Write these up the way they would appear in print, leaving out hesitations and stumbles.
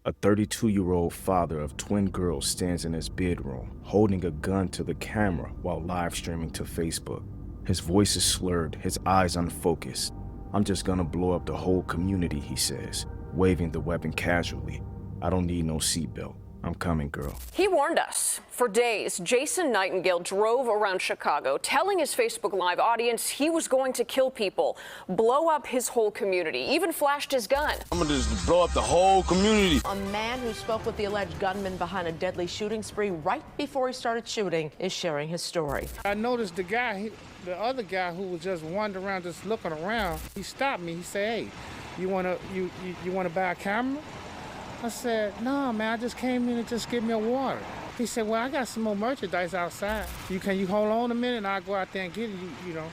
A 32-year-old father of twin girls stands in his bedroom, holding a gun to the camera while live streaming to Facebook. His voice is slurred, his eyes unfocused. "I'm just gonna blow up the whole community," he says, waving the weapon casually. "I don't need no seatbelt. I'm coming, girl." He warned us. For days, Jason Nightengale drove around Chicago, telling his Facebook Live audience he was going to kill people, blow up his whole community, even flashed his gun. "I'm gonna just blow up the whole community." A man who spoke with the alleged gunman behind a deadly shooting spree right before he started shooting is sharing his story. I noticed the other guy who was just wandering around, just looking around. He stopped me. He said, "Hey, you wanna buy a camera?" I said, "No, man, I just came in and just give me a water." He said, "Well, I got some more merchandise outside. Can you hold on a minute and I'll go out there and get it, you know?"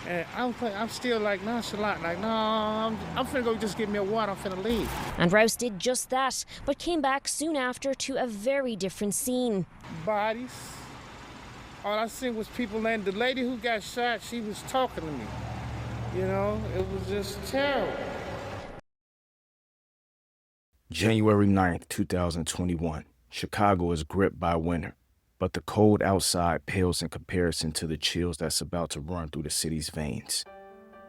And I'm still like nonchalant, like, "No, I'm finna go just give me a water, I'm finna leave." And Rouse did just that, but came back soon after to a very different scene. Bodies. All I seen was people, and the lady who got shot, she was talking to me. You know, it was just terrible. January 9th, 2021. Chicago is gripped by winter, but the cold outside pales in comparison to the chills that's about to run through the city's veins.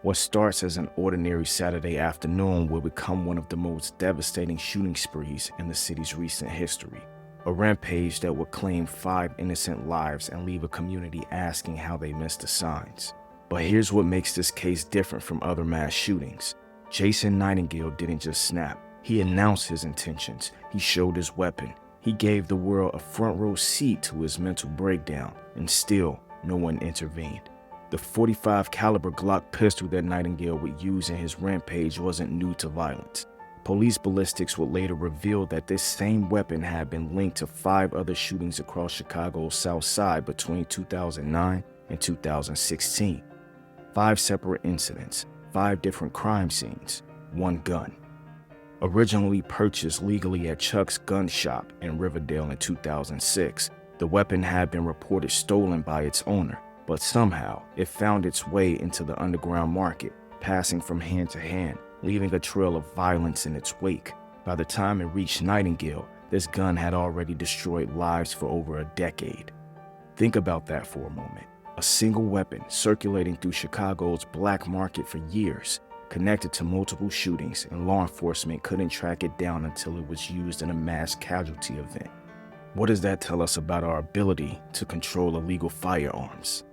What starts as an ordinary Saturday afternoon will become one of the most devastating shooting sprees in the city's recent history. A rampage that will claim 5 innocent lives and leave a community asking how they missed the signs. But here's what makes this case different from other mass shootings. Jason Nightengale didn't just snap. He announced his intentions. He showed his weapon. He gave the world a front row seat to his mental breakdown, and still, no one intervened. The .45 caliber Glock pistol that Nightengale would use in his rampage wasn't new to violence. Police ballistics would later reveal that this same weapon had been linked to 5 other shootings across Chicago's South Side between 2009 and 2016. 5 separate incidents, 5 different crime scenes, 1 gun. Originally purchased legally at Chuck's gun shop in Riverdale in 2006, the weapon had been reported stolen by its owner, but somehow it found its way into the underground market, passing from hand to hand, leaving a trail of violence in its wake. By the time it reached Nightengale, this gun had already destroyed lives for over a decade. Think about that for a moment. A single weapon circulating through Chicago's black market for years, connected to multiple shootings, and law enforcement couldn't track it down until it was used in a mass casualty event. What does that tell us about our ability to control illegal firearms?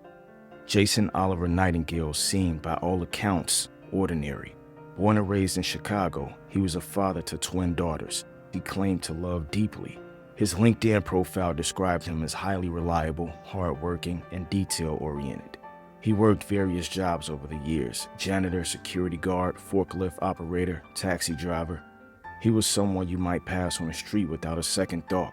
Jason Oliver Nightengale seemed, by all accounts, ordinary. Born and raised in Chicago, he was a father to twin daughters he claimed to love deeply. His LinkedIn profile described him as highly reliable, hardworking, and detail-oriented. He worked various jobs over the years: janitor, security guard, forklift operator, taxi driver. He was someone you might pass on the street without a second thought.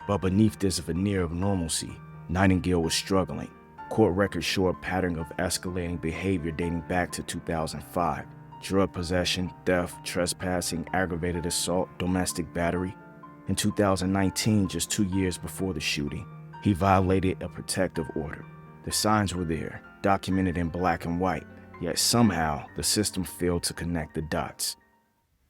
But beneath this veneer of normalcy, Nightengale was struggling. Court records show a pattern of escalating behavior dating back to 2005. Drug possession, theft, trespassing, aggravated assault, domestic battery. In 2019, just 2 years before the shooting, he violated a protective order. The signs were there, documented in black and white, yet somehow the system failed to connect the dots.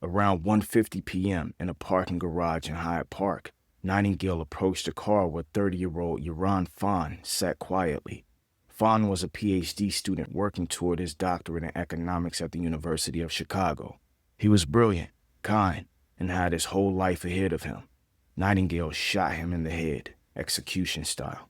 Around 1:50 p.m. in a parking garage in Hyde Park, Nightengale approached a car where 30-year-old Yaron Fawn sat quietly. Fawn was a PhD student working toward his doctorate in economics at the University of Chicago. He was brilliant, kind, and had his whole life ahead of him. Nightengale shot him in the head, execution style.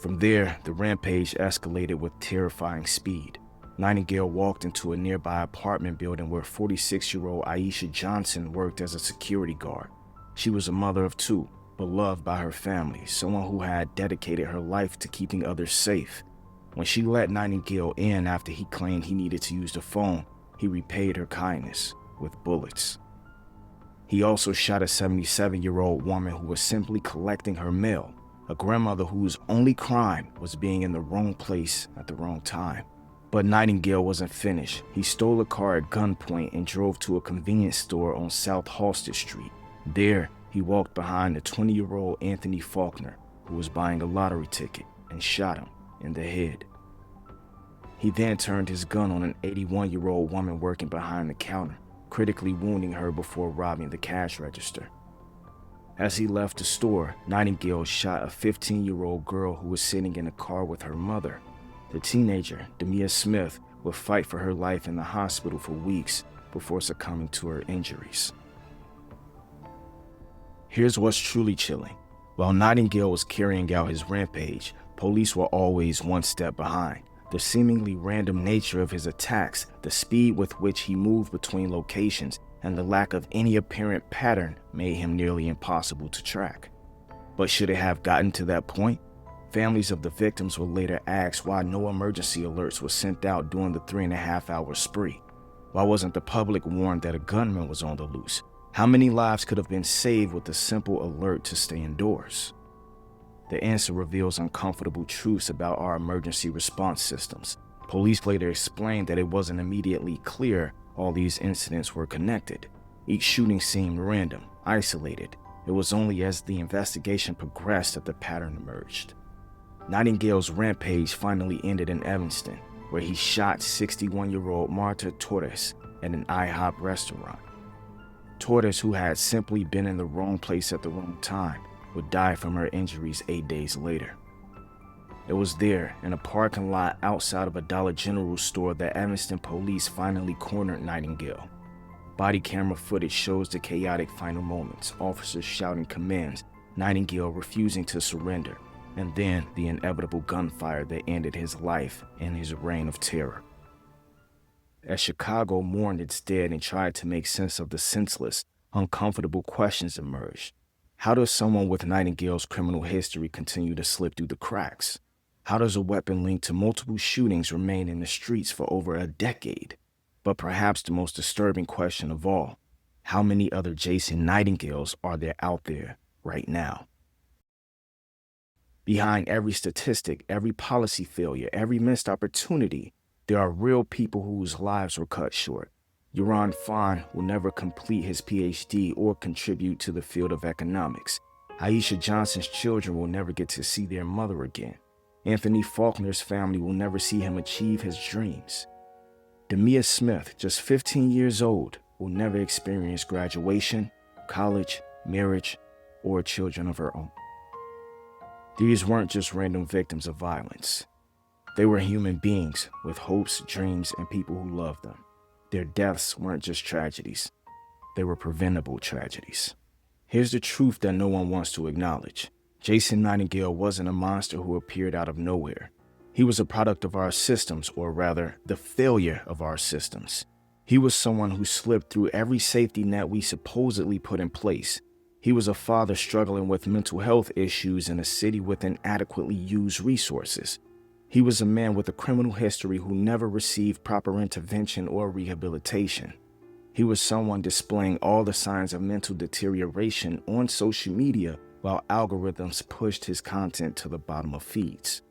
From there, the rampage escalated with terrifying speed. Nightengale walked into a nearby apartment building where 46-year-old Aisha Johnson worked as a security guard. She was a mother of 2, beloved by her family, someone who had dedicated her life to keeping others safe. When she let Nightengale in after he claimed he needed to use the phone, he repaid her kindness with bullets. He also shot a 77-year-old woman who was simply collecting her mail, a grandmother whose only crime was being in the wrong place at the wrong time. But Nightengale wasn't finished. He stole a car at gunpoint and drove to a convenience store on South Halsted Street. There, he walked behind the 20-year-old Anthony Faulkner, who was buying a lottery ticket, and shot him in the head. He then turned his gun on an 81-year-old woman working behind the counter. critically wounding her before robbing the cash register. As he left the store, Nightengale shot a 15-year-old girl who was sitting in a car with her mother. The teenager, Demia Smith, would fight for her life in the hospital for weeks before succumbing to her injuries. Here's what's truly chilling. While Nightengale was carrying out his rampage, police were always one step behind. The seemingly random nature of his attacks, the speed with which he moved between locations, and the lack of any apparent pattern made him nearly impossible to track. But should it have gotten to that point? Families of the victims would later ask why no emergency alerts were sent out during the 3.5-hour spree. Why wasn't the public warned that a gunman was on the loose? How many lives could have been saved with a simple alert to stay indoors? The answer reveals uncomfortable truths about our emergency response systems. Police later explained that it wasn't immediately clear all these incidents were connected. Each shooting seemed random, isolated. It was only as the investigation progressed that the pattern emerged. Nightengale's rampage finally ended in Evanston, where he shot 61-year-old Marta Torres at an IHOP restaurant. Torres, who had simply been in the wrong place at the wrong time, would die from her injuries 8 days later. It was there, in a parking lot outside of a Dollar General store, that Evanston police finally cornered Nightengale. Body camera footage shows the chaotic final moments, officers shouting commands, Nightengale refusing to surrender, and then the inevitable gunfire that ended his life and his reign of terror. As Chicago mourned its dead and tried to make sense of the senseless, uncomfortable questions emerged. How does someone with Nightengale's criminal history continue to slip through the cracks? How does a weapon linked to multiple shootings remain in the streets for over a decade? But perhaps the most disturbing question of all, how many other Jason Nightengales are there out there right now? Behind every statistic, every policy failure, every missed opportunity, there are real people whose lives were cut short. Yaron Fon will never complete his PhD or contribute to the field of economics. Aisha Johnson's children will never get to see their mother again. Anthony Faulkner's family will never see him achieve his dreams. Demia Smith, just 15 years old, will never experience graduation, college, marriage, or children of her own. These weren't just random victims of violence. They were human beings with hopes, dreams, and people who loved them. Their deaths weren't just tragedies. They were preventable tragedies. Here's the truth that no one wants to acknowledge. Jason Nightengale wasn't a monster who appeared out of nowhere. He was a product of our systems, or rather, the failure of our systems. He was someone who slipped through every safety net we supposedly put in place. He was a father struggling with mental health issues in a city with inadequately used resources. He was a man with a criminal history who never received proper intervention or rehabilitation. He was someone displaying all the signs of mental deterioration on social media while algorithms pushed his content to the bottom of feeds.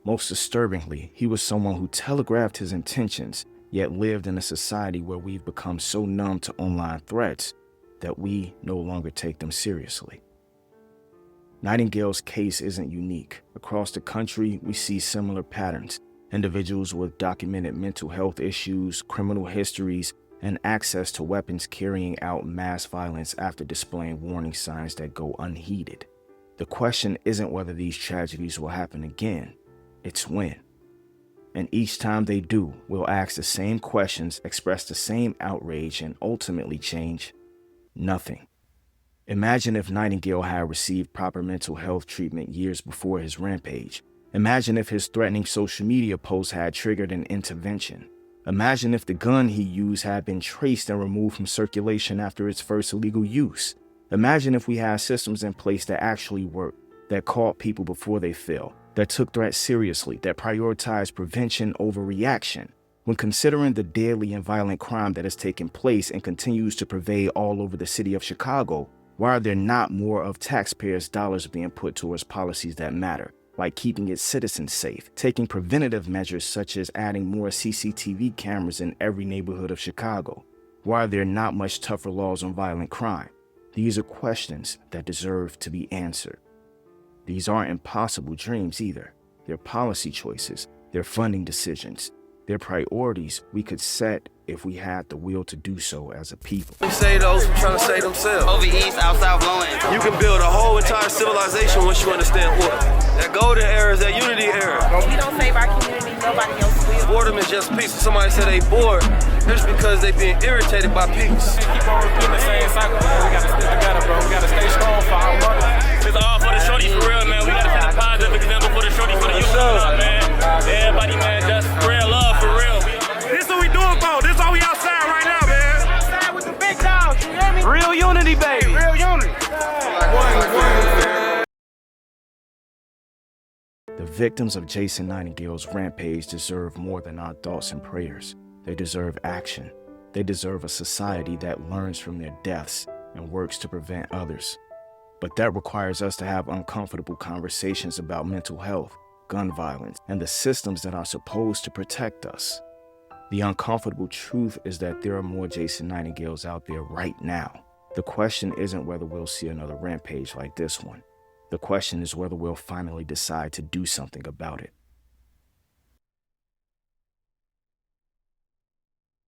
Most disturbingly, he was someone who telegraphed his intentions, yet lived in a society where we've become so numb to online threats that we no longer take them seriously. Nightengale's case isn't unique. Across the country, we see similar patterns. Individuals with documented mental health issues, criminal histories, and access to weapons carrying out mass violence after displaying warning signs that go unheeded. The question isn't whether these tragedies will happen again, it's when. And each time they do, we'll ask the same questions, express the same outrage, and ultimately change nothing. Imagine if Nightengale had received proper mental health treatment years before his rampage. Imagine if his threatening social media posts had triggered an intervention. Imagine if the gun he used had been traced and removed from circulation after its first illegal use. Imagine if we had systems in place that actually worked, that caught people before they fell, that took threats seriously, that prioritized prevention over reaction. When considering the deadly and violent crime that has taken place and continues to pervade all over the city of Chicago, why are there not more of taxpayers' dollars being put towards policies that matter, like keeping its citizens safe, taking preventative measures such as adding more CCTV cameras in every neighborhood of Chicago? Why are there not much tougher laws on violent crime? These are questions that deserve to be answered. These aren't impossible dreams either. They're policy choices, they're funding decisions, they're They're priorities we could set if we had the will to do so as a people. We say those who trying to save themselves. Over east, out south, low end. You can build a whole entire civilization once you understand order. That golden era is that unity era. We don't save our community, nobody else will. Boredom is just peace. When somebody say they bored, it's because they being irritated by peace. Keep on repeating the same cycle, man. We gotta stick together, bro. We gotta stay strong for our mother. It's all for the shorty for real, man. We gotta set a positive example for the shorty, for the youth, man. Everybody, man, just spread love for real. This what we doing, bro. This all we outside right now, man. Outside with the big dogs, you hear me? Real unity, baby. Real unity. The victims of Jason Nightengale's rampage deserve more than our thoughts and prayers. They deserve action. They deserve a society that learns from their deaths and works to prevent others. But that requires us to have uncomfortable conversations about mental health, gun violence, and the systems that are supposed to protect us. The uncomfortable truth is that there are more Jason Nightengales out there right now. The question isn't whether we'll see another rampage like this one. The question is whether we'll finally decide to do something about it.